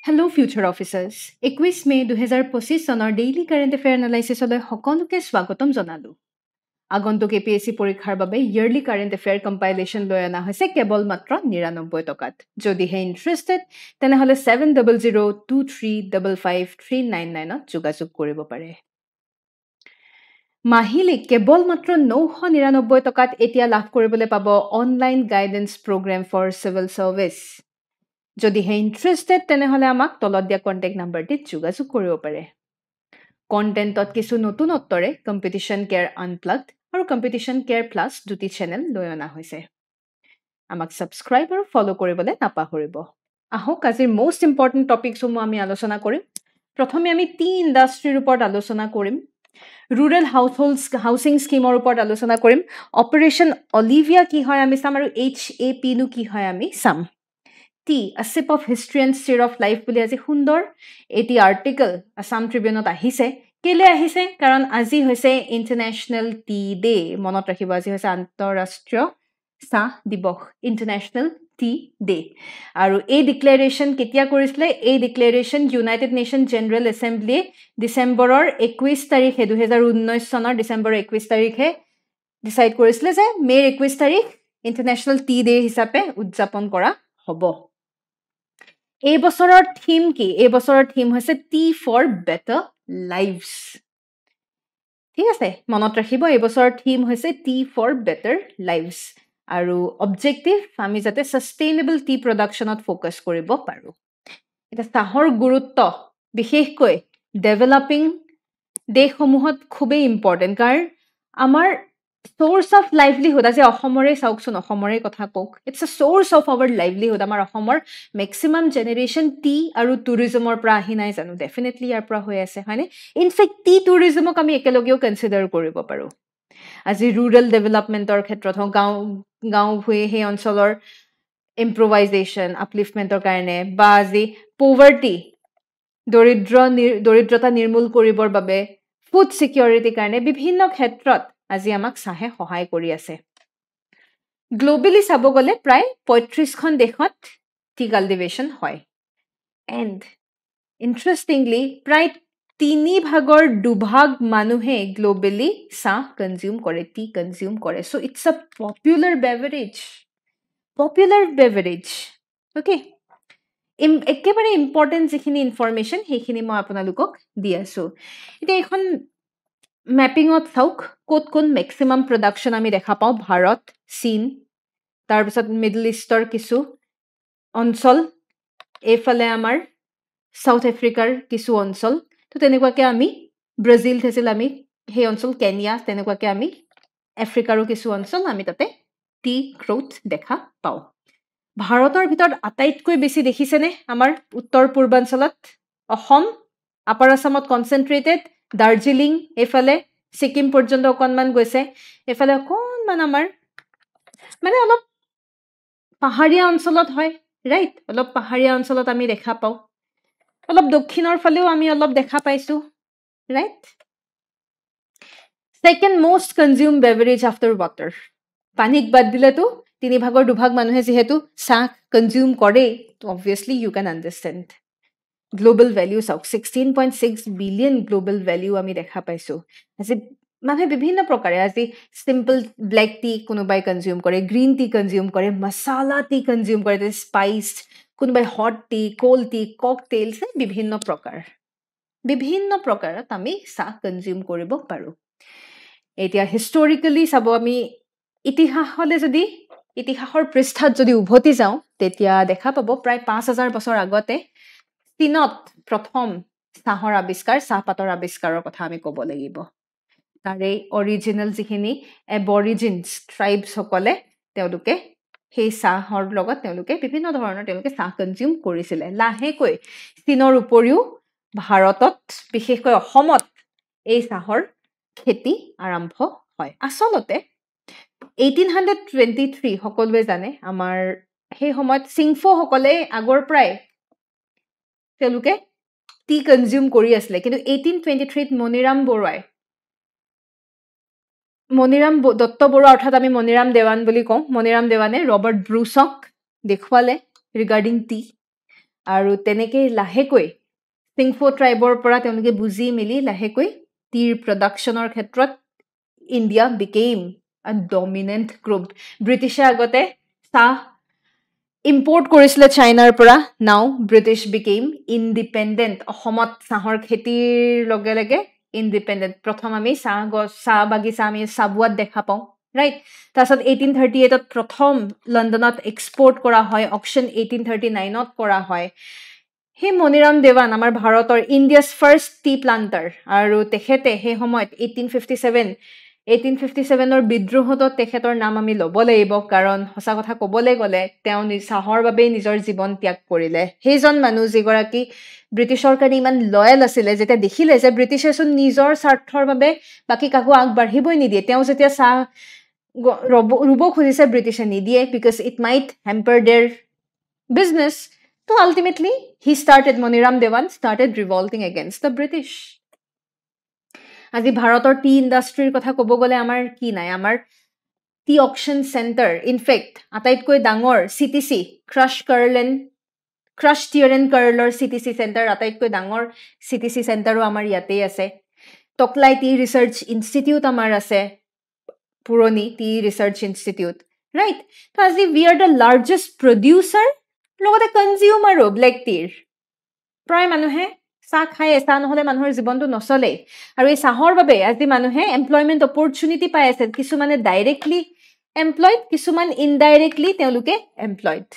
Hello future officers. 21 মে 2025 চনৰ daily current affair এনালাইচিছলৈ সকলোকে স্বাগতম জনালো। আগন্তুক APSC পৰীক্ষাৰ বাবে ইয়াৰলি কাৰেণ্ট এফেয়াৰ কম্পাইলেশ্যন লৈ অনা হৈছে কেৱল মাত্ৰ 99 টকাত। যদিহে ইণ্টাৰেষ্টেড তেনেহলে 7002355399 যোগাযোগ কৰিব পাৰে। মাহিলী কেৱল মাত্ৰ 999 টকাত এতিয়া লাভ কৰিবলৈ পাব online guidance program for civil service. যদিহে ইণ্টাৰেষ্টেড তেনেহলে আমাক তলত দিয়া কণ্টেক্ট নাম্বাৰটিত যোগাযোগ কৰিব পাৰে। কণ্টেণ্টত কিছু নতুনত্বৰে কম্পিটিশ্যন কেয়াৰ আনপ্লাগড আৰু কম্পিটিশ্যন কেয়াৰ প্লাছ দুটি চেনেল লৈ অনা হৈছে। আমাক ছাবস্ক্ৰাইব আৰু ফলো কৰিবলৈ নাপাহৰিব। আহক আজিৰ মোষ্ট ইম্পৰ্টেণ্ট টপিকসমূহ আমি আলোচনা কৰিম। প্ৰথমে আমি টি ইণ্ডাষ্ট্ৰীৰ ওপৰত আলোচনা কৰিম। ৰুৰেল হাউচিং স্কিমৰ ওপৰত আলোচনা কৰিম। অপাৰেশ্যন অলিভিয়া কি হয় আমি চাম আৰু HAP নো কি হয় আমি চাম। T A Sip of History and Stir of Life বুলি আজি সুন্দৰ এটি আৰ্টিকল আসাম ট্ৰিবিউনত আহিছে। কেলে আহিছে? কাৰণ আজি হৈছে ইণ্টাৰনেশ্যনেল টি ডে। মনত ৰাখিব আজি হৈছে আন্তঃৰাষ্ট্ৰীয় চাহ দিৱস, ইণ্টাৰনেশ্যনেল টি ডে। আৰু এই ডিক্লেৰেশ্যন কেতিয়া কৰিছিলে? এই ডিক্লেৰেশ্যন ইউনাইটেড নেশ্যন জেনেৰেল এছেম্বলিয়ে ডিচেম্বৰৰ 21 তাৰিখে 2019 চনৰ ডিচেম্বৰৰ 21 তাৰিখে ডিচাইড কৰিছিলে যে মে'ৰ 21 তাৰিখ ইণ্টাৰনেশ্যনেল টি ডে হিচাপে উদযাপন কৰা হ'ব। এই বছৰৰ থিম কি? এই বছৰৰ থিম হৈছে টি ফৰ বেটাৰ লাইভছ। ঠিক আছে, মনত ৰাখিব এই বছৰৰ থিম হৈছে টি ফৰ বেটাৰ লাইভছ। আৰু অবজেক্টিভ আমি যাতে সাষ্টেইনেবল টি প্ৰডাকশ্যনত ফ'কাছ কৰিব পাৰোঁ। এতিয়া চাহৰ গুৰুত্ব বিশেষকৈ ডেভেলপিং দেশসমূহত খুবেই ইম্পৰ্টেণ্ট, কাৰণ আমাৰ source of livelihood, আজি অসমৰে চাওকচোন, অসমৰে কথা কওক, it's a source of our livelihood. আমাৰ অসমৰ মেক্সিমাম জেনেৰেশ্যন টি আৰু টুৰিজমৰ পৰা আহি নাই জানো? ডেফিনেটলি ইয়াৰ পৰা হৈ আছে, হয়নে? ইনফেক্ট টি টুৰিজমক আমি একেলগেও কনচিডাৰ কৰিব পাৰোঁ। আজি ৰুৰেল ডেভেলপমেণ্টৰ ক্ষেত্ৰত হওক, গাঁও ভূঞে সেই অঞ্চলৰ ইম্প্ৰভাইজেশ্যন আপলিফমেণ্টৰ কাৰণে, বা আজি পভাৰ্টি দৰিদ্ৰতা নিৰ্মূল কৰিবৰ বাবে, ফুড ছিকিউৰিটিৰ কাৰণে বিভিন্ন ক্ষেত্ৰত আজি আমাক চাহে সহায় কৰি আছে। গ্ল'বেলি চাব গ'লে প্ৰায় 35খন দেশত টি কাল্টিভেশ্যন হয়। এণ্ড ইণ্টাৰেষ্টিংলি প্ৰায় 3/2 মানুহে গ্ল'বেলি চাহ কনজিউম কৰে, টি কনজিউম কৰে। চ' ইটছ আ পপুলাৰ বেভাৰেজ। অ'কে, একেবাৰে ইম্পৰ্টেণ্ট যিখিনি ইনফৰমেশ্যন সেইখিনি মই আপোনালোকক দি আছোঁ। এতিয়া এইখন মেপিঙত চাওক ক'ত ক'ত মেক্সিমাম প্ৰডাকশ্যন আমি দেখা পাওঁ। ভাৰত, চীন, তাৰপিছত মিডল ইষ্টৰ কিছু অঞ্চল, এইফালে আমাৰ চাউথ আফ্ৰিকাৰ কিছু অঞ্চল, তো তেনেকুৱাকৈ আমি ব্ৰাজিল থাকিল, আমি সেই অঞ্চল, কেনিয়া, তেনেকুৱাকৈ আমি আফ্ৰিকাৰো কিছু অঞ্চল আমি তাতে টি গ্ৰ'থ দেখা পাওঁ। ভাৰতৰ ভিতৰত আটাইতকৈ বেছি দেখিছেনে আমাৰ উত্তৰ পূৰ্বাঞ্চলত? অসম, আপাৰ আছামত কনচেনট্ৰেটেড, দাৰ্জিলিং, এইফালে ছিকিম পৰ্যন্ত অকণমান গৈছে, এইফালে অকণমান আমাৰ মানে অলপ পাহাৰীয়া অঞ্চলত হয়, ৰাইট? অলপ পাহাৰীয়া অঞ্চলত আমি দেখা পাওঁ, অলপ দক্ষিণৰ ফালেও আমি অলপ দেখা পাইছোঁ, right? Second most consume beverage after water. পানীক বাদ দিলেতো 3/2 মানুহে যিহেতু চাহ কনজিউম কৰে, অবভিয়াছলি ইউ কেন আণ্ডাৰষ্টেণ্ড। গ্ল'বেল ভেলিউ চাওক, 16.6 বিলিয়ন গ্ল'বেল ভেলিউ আমি দেখা পাইছোঁ। আজি মানুহে বিভিন্ন প্ৰকাৰে, আজি চিম্পল ব্লেক টি কোনোবাই কনজিউম কৰে, গ্ৰীণ টি কনজিউম কৰে, মছালা টি কনজিউম কৰে, স্পাইচড, কোনোবাই hot tea, cold T, cocktails, বিভিন্ন প্ৰকাৰত আমি চাহ কনজিউম কৰিব পাৰোঁ। এতিয়া হিষ্টৰিকেলি চাব, আমি ইতিহাসৰ পৃষ্ঠাত যদি উভতি যাওঁ তেতিয়া দেখা পাব প্ৰায় 5000 বছৰ আগতে চীনত প্ৰথম চাহৰ আৱিষ্কাৰ, চাহপাতৰ আৱিষ্কাৰৰ কথা আমি ক'ব লাগিব। তাৰে অৰিজিনেল যিখিনি এবৰিজিনছ ট্ৰাইবছসকলে তেওঁলোকে সেই চাহৰ লগত বিভিন্ন ধৰণৰ চাহ কনজিউম কৰিছিলে। লাহেকৈ চীনৰ উপৰিও ভাৰতত, বিশেষকৈ অসমত এই চাহৰ খেতি আৰম্ভ হয়। আচলতে 1823 সকলোৱে জানে, আমাৰ সেই সময়ত চিংফৌসকলে আগৰ পৰাই তেওঁলোকে টি কনজিউম কৰি আছিলে, কিন্তু 1823ত মণিৰাম দত্ত বৰুৱা, অৰ্থাৎ আমি মণিৰাম দেৱান বুলি কওঁ, মণিৰাম দেৱানে ৰবাৰ্ট ব্ৰুচক দেখুৱালে ৰিগাৰ্ডিং টি। আৰু তেনেকে লাহেকৈ সিংফো ট্ৰাইবৰ পৰা তেওঁলোকে বুজি মিলি লাহেকৈ তীৰ প্ৰডাকশ্যনৰ ক্ষেত্ৰত India became a dominant group ব্ৰিটিছে আগতে চাহ ইম্পৰ্ট কৰিছিলে চাইনাৰ পৰা নাও ব্ৰিটিছ বিকেম ইণ্ডিপেণ্ডেণ্ট অসমত চাহৰ খেতিৰ লগে লগে ইণ্ডিপেণ্ডেণ্ট প্ৰথম আমি চাহ বাগিচা আমি চাবুৱাত দেখা পাওঁ ৰাইট তাৰপিছত 1838ত প্ৰথম লণ্ডনত এক্সপৰ্ট কৰা হয় অকশ্যন 1839ত কৰা হয় হে মণিৰাম দেৱান আমাৰ ভাৰতৰ ইণ্ডিয়াছ ফাৰ্ষ্ট টি প্লান্টাৰ আৰু তেখেতে সেই সময়ত 1857ৰ বিদ্ৰোহত তেখেতৰ নাম আমি ল'ব লাগিব কাৰণ সঁচা কথা ক'বলৈ গ'লে তেওঁ চাহৰ বাবে নিজৰ জীৱন ত্যাগ কৰিলে সেইজন মানুহ যিগৰাকী ব্ৰিটিছৰ কাৰণে ইমান লয়েল আছিলে যেতিয়া দেখিলে যে ব্ৰিটিছেচোন নিজৰ স্বাৰ্থৰ বাবে বাকী কাকো আগবাঢ়িবই নিদিয়ে তেওঁ যেতিয়া চাহ ৰুব খুজিছে ব্ৰিটিছে নিদিয়ে because it might hamper their business তো ultimately Maniram Dewan started revolting against the British. আজি ভাৰতৰ টি ইণ্ডাষ্ট্ৰীৰ কথা ক'ব গ'লে আমাৰ কি নাই আমাৰ টি অকশ্যন চেণ্টাৰ ইনফেক্ট আটাইতকৈ ডাঙৰ চিটিচি ক্ৰাছ টিয়াৰ এণ্ড কাৰ্লৰ চিটিচি চেণ্টাৰ আটাইতকৈ ডাঙৰ চিটিচি চেণ্টাৰো আমাৰ ইয়াতেই আছে টকলাই টি ৰিচাৰ্চ ইনষ্টিটিউট আমাৰ আছে পুৰণি টি ৰিচাৰ্চ ইনষ্টিটিউট ৰাইট তো আজি we are the largest producer লগতে কনজিউমাৰো ব্লেক টিৰ প্ৰায় মানুহে চাহ খায় চাহ নহ'লে মানুহৰ জীৱনটো নচলে আৰু এই চাহৰ বাবে আজি মানুহে এমপ্লয়মেণ্ট অপৰচুনিটি পাই আছে কিছুমানে ডাইৰেক্টলি এমপ্লয়ড কিছুমান ইনডাইৰেক্টলি তেওঁলোকে এমপ্লয়ড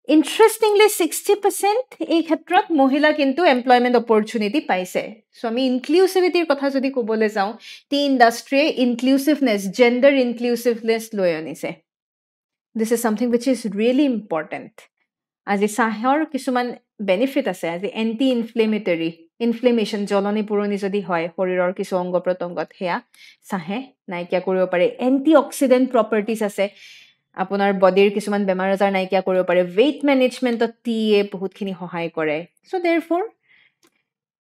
ইণ্টাৰেষ্টিংলি 60% এই ক্ষেত্ৰত মহিলা কিন্তু এমপ্লয়মেণ্ট অপৰচুনিটি পাইছে চ' আমি ইনক্লুচিভিটিৰ কথা যদি ক'বলৈ যাওঁ টি ইণ্ডাষ্ট্ৰীয়ে ইনক্লুচিভনেছ জেণ্ডাৰ ইনক্লুচিভনেছ লৈ আনিছে this is something wish is really important আজি চাহৰ কিছুমান বেনিফিট আছে আজি এণ্টি ইনফ্লেমেশ্যন জ্বলনি পুৰণি যদি হয় শৰীৰৰ কিছু অংগ প্ৰত্যংগত সেয়া চাহে নাইকিয়া কৰিব পাৰে এণ্টি অক্সিডেণ্ট প্ৰপাৰ্টিজ আছে আপোনাৰ বডিৰ কিছুমান বেমাৰ আজাৰ নাইকিয়া কৰিব পাৰে ৱেইট মেনেজমেণ্টত টিয়ে বহুতখিনি সহায় কৰে চ' দেৰফৰ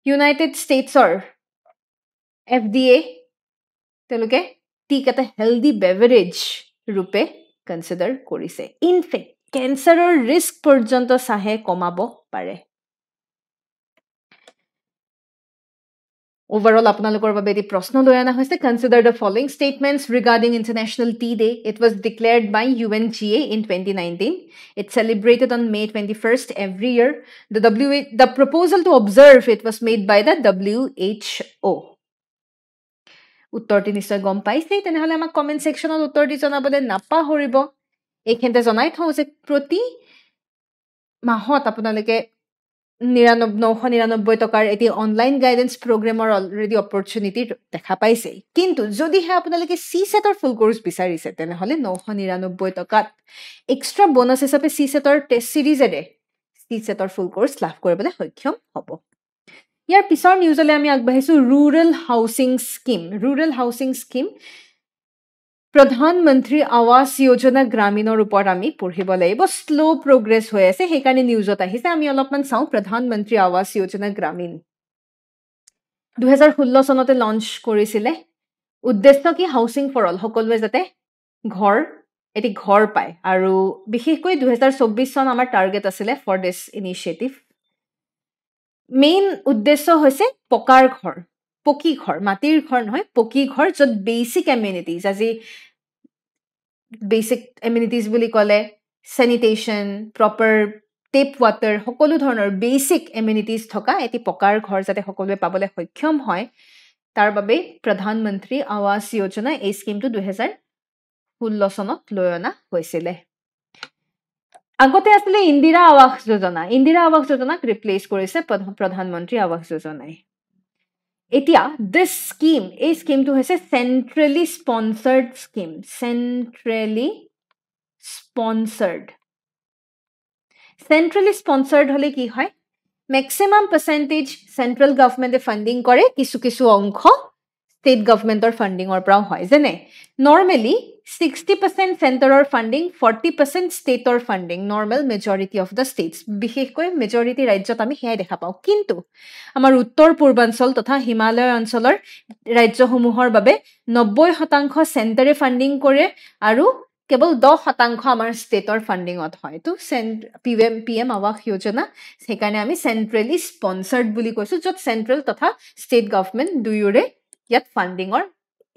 ইউনাইটেড ষ্টেটছৰ FDA তেওঁলোকে টিক এটা হেল্ডি বেভাৰেজ ৰূপে কনচিডাৰ কৰিছে ইনফেক্ট কেঞ্চাৰৰ ৰিস্ক পৰ্যন্ত চাহে কমাব পাৰে Overall, আপোনালোকৰ বাবে এটি প্ৰশ্ন লৈ অনা হৈছে consider the following statements regarding International Tea Day. It was declared by UNGA in 2019. It's celebrated on May 21st every year. The proposal to observe it was made by the WHO. উত্তৰটি নিশ্চয় গম পাইছে তেনেহলে আমাক comment সেকশনত উত্তৰটি জনাবলৈ নাপাহৰিব এইখিনিতে জনাই থওঁ যে প্ৰতি মাহত আপোনালোকে 999 টকাৰ এটি অনলাইন গাইডেন্স প্ৰগ্ৰামৰ অলৰেডি অপৰচুনিটি দেখা পাইছে কিন্তু যদিহে আপোনালোকে সি সেটৰ ফুল কোৰ্স বিচাৰিছে তেনেহলে 999 টকাত এক্সট্ৰা বোনাস হিচাপে সি সেটৰ টেষ্ট সিৰিজেৰে সি সেটৰ ফুল কোৰ্স লাভ কৰিবলৈ সক্ষম হ'ব ইয়াৰ পিছৰ নিউজলে আমি আগবাঢ়িছো ৰুৰেল হাউচিং স্কিম প্ৰধানমন্ত্ৰী আৱাস যোজনা গ্ৰামীণৰ ওপৰত আমি পঢ়িব লাগিব স্লো প্ৰগ্ৰেছ হৈ আছে সেইকাৰণে নিউজত আহিছে আমি অলপমান চাওঁ প্ৰধানমন্ত্ৰী আৱাস যোজনা গ্ৰামীণ 2016 চনতে লঞ্চ কৰিছিলে উদ্দেশ্য কি হাউচিং ফৰ অল সকলোৱে যাতে এটি ঘৰ পায় আৰু বিশেষকৈ 2024 চন আমাৰ টাৰ্গেট আছিলে ফৰ দিস ইনিচিয়েটিভ মেইন উদ্দেশ্য হৈছে পকী ঘৰ মাটিৰ ঘৰ নহয় পকী ঘৰ য'ত বেসিক এমিনিটিজ আজি বেসিক এমিনিটিজ বুলি ক'লে স্যানিটেশন প্ৰপাৰ টেপ ওয়াটাৰ সকলো ধৰণৰ বেসিক এমিনিটিজ থকা এটি পকাৰ ঘৰ যাতে সকলোৱে পাবলৈ সক্ষম হয় তাৰ বাবে প্ৰধানমন্ত্ৰী আৱাস যোজনা এই স্কিমটো 2016 চনত লৈ অনা হৈছিল আগতে আসলে ইন্দিৰা আৱাস যোজনাক ৰিপ্লেস কৰিছে প্ৰধানমন্ত্ৰী আৱাস যোজনাই এতিয়া this scheme এই স্কিমটো হৈছে centrally sponsored হলে কি হয় maximum percentage central government funding কৰে কিছু অংশ state governmentor funding or পৰাও হয় যেনে normally 60% central funding 40% state or funding normal majority of the states বিশেষকৈ majority ৰাজ্যত আমি হেই দেখা পাও কিন্তু আমাৰ উত্তৰ পূৰ্বাঞ্চল তথা হিমালয় অঞ্চলৰ ৰাজ্যসমূহৰ বাবে 90% চেণ্টাৰে ফান্ডিং কৰে আৰু কেৱল 10% আমাৰ ষ্টেটৰ ফাণ্ডিঙত হয় তো PM আৱাস যোজনা সেইকাৰণে আমি চেণ্ট্ৰেলি স্পন্সাৰ্ড বুলি কৈছোঁ য'ত চেণ্ট্ৰেল তথা ষ্টেট গভৰ্ণমেণ্ট দুয়োৰে ইয়াত ফাণ্ডিঙৰ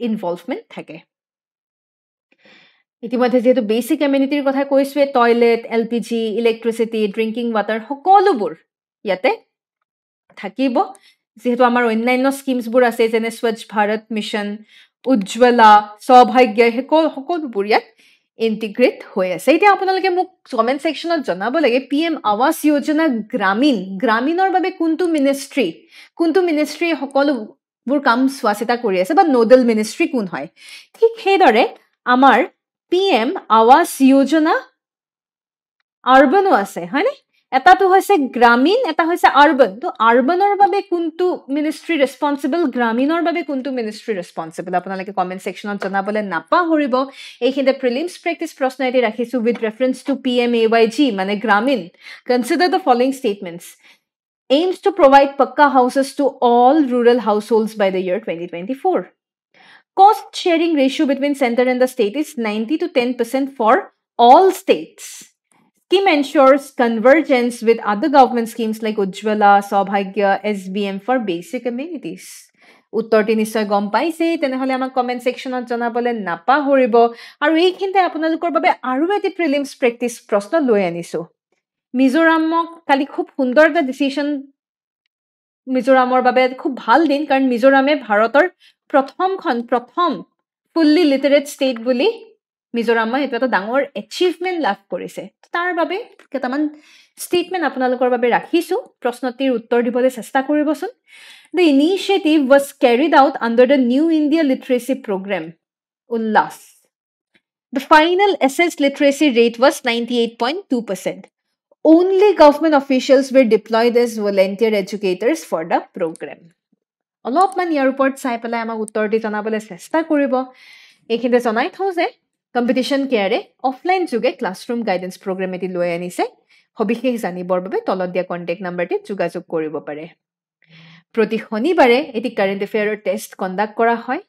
ইনভলভমেণ্ট থাকে ইতিমধ্যে যেহেতু বেসিক এমিনিটিৰ কথা কৈছোৱে toilet LPG electricity drinking water সকলোবোৰ ইয়াতে থাকিব যেহেতু আমাৰ অন্যান্য স্কিমছবোৰ আছে যেনে স্বচ্ছ ভাৰত মিছন উজ্জ্বলা সৌভাগ্য সকলোবোৰ ইয়াত ইন্টিগ্ৰেট হৈ আছে এতিয়া আপোনালোকে মোক কমেন্ট সেকশনত জনাব লাগে PM আৱাস যোজনা গ্ৰামীণৰ বাবে কোনটো মিনিষ্ট্ৰী সকলোবোৰ কাম চোৱাচিতা কৰি আছে বা নোডেল মিনিষ্ট্ৰী কোন হয় ঠিক সেইদৰে আমাৰ PM আৱাস যোজনা আৰবানো আছে হয়নে এটাটো হৈছে গ্ৰামীণ এটা হৈছে আৰবান তো আৰবানৰ বাবে কোনটো মিনিষ্ট্ৰী ৰেসপন্সিবল গ্ৰামীণৰ বাবে কোনটো মিনিষ্ট্ৰী ৰেসপন্সিবল আপোনালোকে কমেন্ট সেকশনত জনাবলে নাপাহৰিব এইখিনিতে প্ৰিলিমছ প্ৰেক্টিছ প্ৰশ্ন এটি ৰাখিছো উইথ ৰেফাৰেন্স টু PMAYG মানে Gramin consider the following statements aims to provide pakka houses to all rural households by the year 2024 cost sharing ratio between center and the state is 90 to 10% for all states scheme ensures convergence with other government schemes like Ujjwala, Saubhagya, SBM for basic amenities. উত্তৰটি নিশ্চয় গম পাইছে তেনেহলে আমাক comment সেকশনত জনাবলে নাপাহৰিব আৰু এইখিনিতে আপোনালোকৰ বাবে আৰু এটি প্ৰিলিমছ প্ৰেক্টিছ প্ৰশ্ন লৈ আনিছো মিজোৰামক কালি খুব সুন্দৰ এটা ডিসিশন মিজোৰামৰ বাবে খুব ভাল দিন কাৰণ মিজোৰামে ভাৰতৰ প্ৰথম ফুল্লি লিটাৰেট ষ্টেট বুলি মিজোৰামে এটা ডাঙৰ এচিভমেন্ট লাভ কৰিছে তাৰ বাবে কেইটামান ষ্টেটমেন্ট আপোনালোকৰ বাবে ৰাখিছো প্ৰশ্নটিৰ উত্তৰ দিবলৈ চেষ্টা কৰিবচোন The initiative was carried out under the New India Literacy Program Ullas The final assessed literacy rate was 98.2% Only government officials were deployed as volunteer educators for the program অলপমান ইয়াৰ ওপৰত চাই পেলাই আমাক উত্তৰটি জনাবলৈ চেষ্টা কৰিব এইখিনিতে জনাই থওঁ যে কম্পিটিশন কেয়াৰে অফলাইন যোগে ক্লাছৰুম গাইডেন্স প্ৰগ্ৰাম এটি লৈ আনিছে সবিশেষ জানিবৰ বাবে তলত দিয়া কন্টেক্ট নম্বৰটিত যোগাযোগ কৰিব পাৰে প্ৰতি শনিবাৰে এটি কাৰেন্ট এফেয়াৰৰ টেষ্ট কণ্ডাক্ট কৰা হয়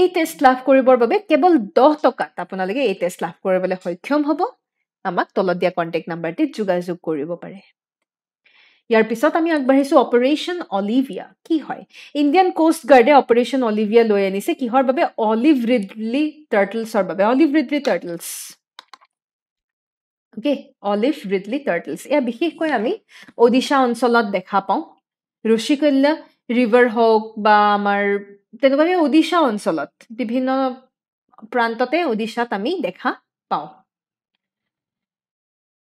এই টেষ্ট লাভ কৰিবৰ বাবে কেৱল 10 টকাত আপোনালোকে এই টেষ্ট লাভ কৰিবলৈ সক্ষম হ'ব আমাক তলত দিয়া কন্টেক্ট নম্বৰটিত যোগাযোগ কৰিব পাৰে ইয়াৰ পিছত আমি আগবাঢ়িছো অপাৰেশন অলিভিয়া কি হয় ইন্ডিয়ান কোষ্ট গাৰ্ডে অপাৰেশন অলিভিয়া লৈ আনিছে কিহৰ বাবে অলিভ ৰিডলি টাৰ্টলছৰ বাবে olive ridley turtles okay olive ridley turtles এয়া বিশেষকৈ আমি ওডিশা অঞ্চলত দেখা পাওঁ ঋষিকল্য ৰিভাৰ হওক বা আমাৰ তেনেকৈ ওডিশা অঞ্চলত বিভিন্ন প্ৰান্ততে ওডিশাত আমি দেখা পাওঁ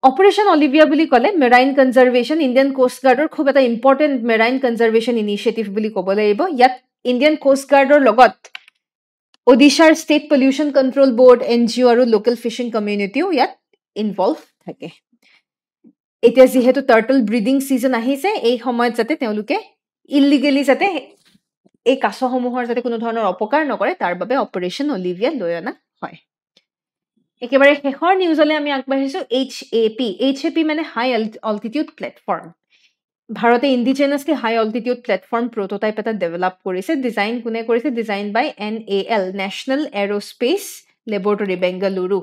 অপাৰেশন অলিভিয়া বুলি ক'লে মেৰাইন কনজাৰভেশ্যন ইণ্ডিয়ান কোষ্ট গাৰ্ডৰ খুব এটা ইম্পৰ্টেণ্ট মেৰাইন কনজাৰভেশ্যন ইনিচিয়েটিভ বুলি ক'ব লাগিব ইয়াত ইণ্ডিয়ান কোষ্ট গাৰ্ডৰ লগত ওডিশাৰ state pollution control board NGO আৰু লোকেল ফিছিং কমিউনিটিও ইয়াত ইনভলভ থাকে এতিয়া যেহেতু টাৰ্টল ব্ৰিডিং সিজন আহিছে এই সময়ত যাতে তেওঁলোকে ইলিগেলি যাতে এই কাছসমূহৰ যাতে কোনো ধৰণৰ অপকাৰ নকৰে তাৰ বাবে অপাৰেশন অলিভিয়া লৈ অনা হয় একেবাৰে শেষৰ নিউজলে আমি আগবাঢ়িছো HAP মানে হাই অল্টিটিউড প্লেটফৰ্ম ভাৰতে indigenously high altitude platform prototype এটা ডেভেলপ কৰিছে ডিজাইন কোনে কৰিছে design by NAL national aerospace laboratory Bengaluru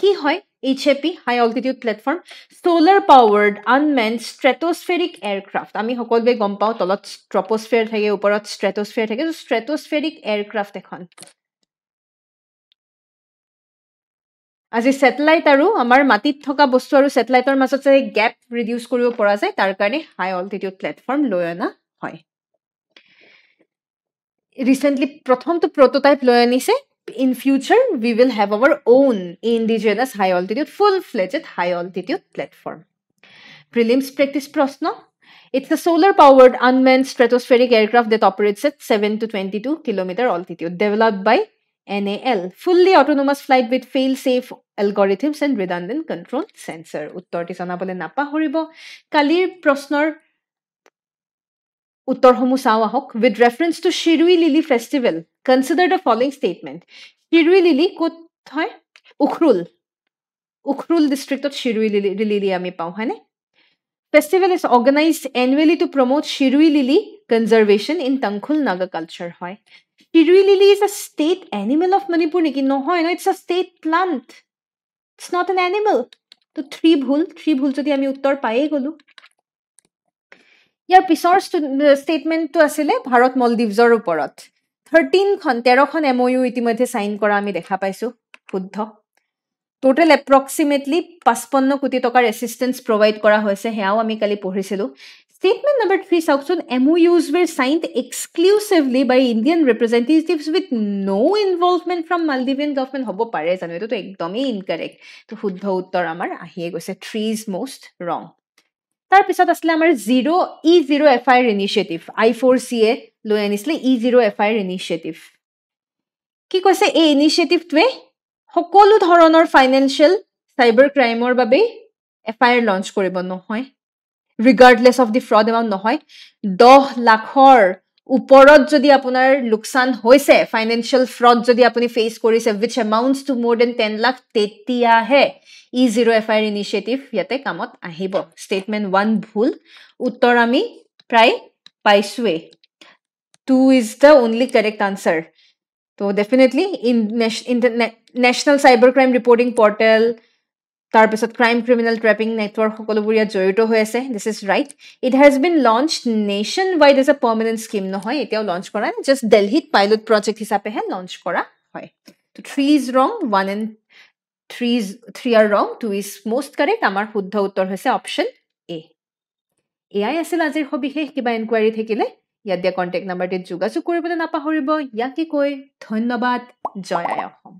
কি হয় HAP high altitude platform solar powered unmanned stratospheric aircraft আমি সকলোৱে গম পাওঁ তলত ট্ৰপোস্ফিয়াৰ থাকে ওপৰত ষ্ট্ৰেটোস্ফিয়াৰ থাকে ষ্ট্ৰেটোস্ফেৰিক এয়াৰক্ৰাফ্ট এখন আজি স্যাটেলাইট আৰু আমাৰ মাটিত থকা বস্তু আৰু স্যাটেলাইটৰ মাজত যে গ্যাপ ৰিডিউস কৰিব পৰা যায় তাৰ কাৰণে হাই অল্টিটিউড প্লেটফৰ্ম লৈ অনা হয় ৰিসেন্টলি প্ৰথমটো প্ৰটোটাইপ লৈ আনিছে in future we will have our own indigenous high altitude full-fledged high altitude platform prelims practice prashna it's a solar powered unmanned stratospheric aircraft that operates at 7 to 22 kilometer altitude developed by NAL fully autonomous flight with fail safe algorithms and redundant control sensor uttorti janabole napahoribo kalir proshnor uttorhomu saw ahok with reference to Shirui Lily festival consider the following statement Shirui Lily kot hoy Ukhrul district of Shirui Lily ami pau hane festival is organized annually to promote Shirui Lily conservation in Tangkhul Naga culture hoy Shirui lily is a state animal of Manipur niki? Nohoy, no, it's a state plant. It's not an animal. তো 3 ভুল যদি আমি উত্তৰ পায়ে গলো ইয়াৰ পিছৰ ষ্টেটমেন্টটো আছিলে ভাৰত মলদ্বীপৰ ওপৰত 13খন MOU ইতিমধ্যে সাইন কৰা আমি দেখা পাইছো শুদ্ধ টোটাল এপ্ৰক্সিমেটলি 55 কোটি টকাৰ এসিস্টেন্স প্ৰভাইড কৰা হৈছে হেয়াও আমি কালি পঢ়িছিলো Statement number 3 sauksun MOUs were signed exclusively by Indian representatives with no involvement from Maldivian government hobo pare janu eto to ekdomei incorrect to শুদ্ধ উত্তৰ আমাৰ আহিয়ে গৈছে 3 is most wrong তাৰ পিছত আসলে আমাৰ 0 FIR initiative I4CA লৈ আনিছিলে E0 FIR initiative কি কৈছে এই ইনিশিয়েটিভটোৱে সকলো ধৰণৰ ফাইনান্সিয়াল সাইবাৰ ক্ৰাইমৰ বাবে FIR লঞ্চ কৰিব নহয় regardless of the fraud amount নহয় 10 লাখৰ ওপৰত যদি আপোনাৰ লোকসান হৈছে ফাইনান্সিয়াল ফ্ৰড যদি আপুনি ফেস কৰিছে which amounts to more than 10 lakh তেতিয়াহে E0 FIR initiative ইয়াতে কামত আহিব statement 1 ভুল উত্তৰ আমি প্ৰায় পাইছোৱে 2 is the only correct answer so definitely in national cybercrime reporting portal তাৰপিছত ক্ৰাইম ক্ৰিমিনাল ট্ৰেপিং নেটৱৰ্ক সকলোবোৰিয়া জড়িত হৈ আছে this is right it has been launched nationwide as a permanent scheme নহয় এতিয়াও লঞ্চ কৰা just Delhi pilot project হিচাপে হে launch কৰা হয় তো 3 is wrong 1 and 3 are wrong 2 is most correct আমাৰ শুদ্ধ উত্তৰ হৈছে অপচন A এআই আছিল আজিৰ সবিশেষ কিবা ইনকুৱাৰী থাকিলে ইয়াত দিয়া কন্টাক্ট নম্বৰটো যোগাযোগ কৰিবলৈ নাপাহৰিব ইয়াকে কৈ ধন্যবাদ জয় আই অসম